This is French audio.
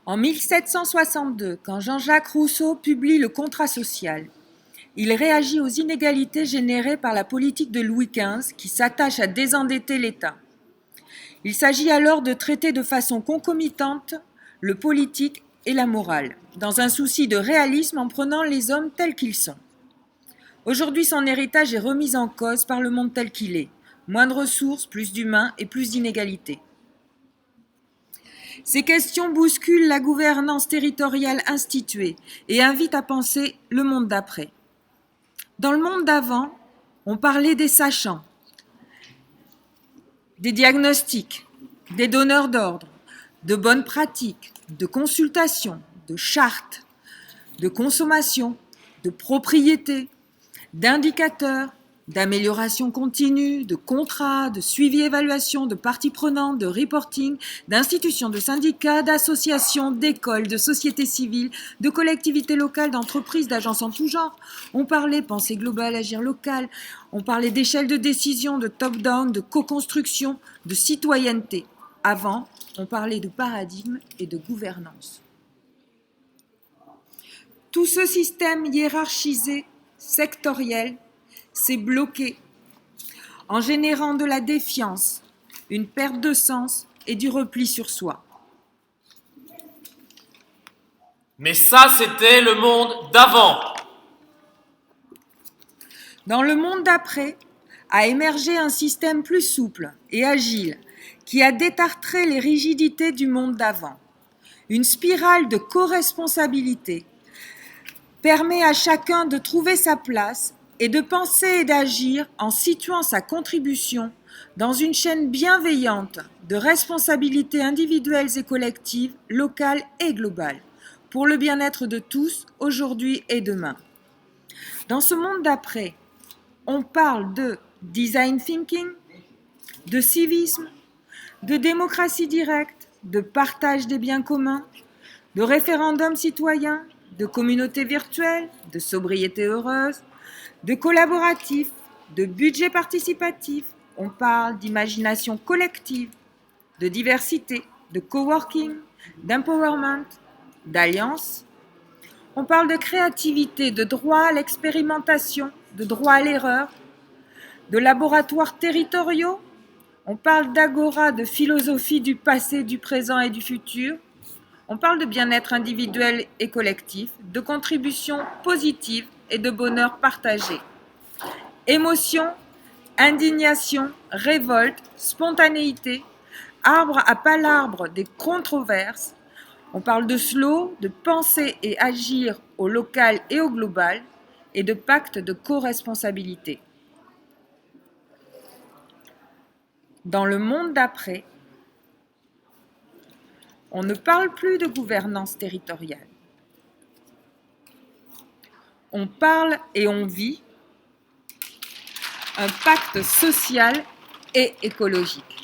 En 1762, quand Jean-Jacques Rousseau publie le Contrat social, il réagit aux inégalités générées par la politique de Louis XV qui s'attache à désendetter l'État. Il s'agit alors de traiter de façon concomitante le politique et la morale, dans un souci de réalisme en prenant les hommes tels qu'ils sont. Aujourd'hui, son héritage est remis en cause par le monde tel qu'il est. Moins de ressources, plus d'humains et plus d'inégalités. Ces questions bousculent la gouvernance territoriale instituée et invitent à penser le monde d'après. Dans le monde d'avant, on parlait des sachants, des diagnostics, des donneurs d'ordre, de bonnes pratiques, de consultation, de chartes, de consommation, de propriété, d'indicateurs, d'amélioration continue, de contrats, de suivi-évaluation, de parties prenantes, de reporting, d'institutions, de syndicats, d'associations, d'écoles, de sociétés civiles, de collectivités locales, d'entreprises, d'agences en tout genre. On parlait pensée globale, agir local, on parlait d'échelle de décision, de top-down, de co-construction, de citoyenneté. Avant, on parlait de paradigme et de gouvernance. Tout ce système hiérarchisé, sectoriel, s'est bloqué en générant de la défiance, une perte de sens et du repli sur soi. Mais ça, c'était le monde d'avant. Dans le monde d'après, a émergé un système plus souple et agile qui a détartré les rigidités du monde d'avant. Une spirale de co-responsabilité permet à chacun de trouver sa place et de penser et d'agir en situant sa contribution dans une chaîne bienveillante de responsabilités individuelles et collectives, locales et globales, pour le bien-être de tous, aujourd'hui et demain. Dans ce monde d'après, on parle de design thinking, de civisme, de démocratie directe, de partage des biens communs, de référendum citoyen, de communauté virtuelle, de sobriété heureuse, de collaboratif, de budget participatif. On parle d'imagination collective, de diversité, de coworking, d'empowerment, d'alliance. On parle de créativité, de droit à l'expérimentation, de droit à l'erreur, de laboratoires territoriaux. On parle d'agora, de philosophie du passé, du présent et du futur. On parle de bien-être individuel et collectif, de contribution positive et de bonheur partagé. Émotion, indignation, révolte, spontanéité, arbre à palabres des controverses. On parle de slow, de penser et agir au local et au global, et de pacte de co-responsabilité. Dans le monde d'après, on ne parle plus de gouvernance territoriale. On parle et on vit un pacte social et écologique.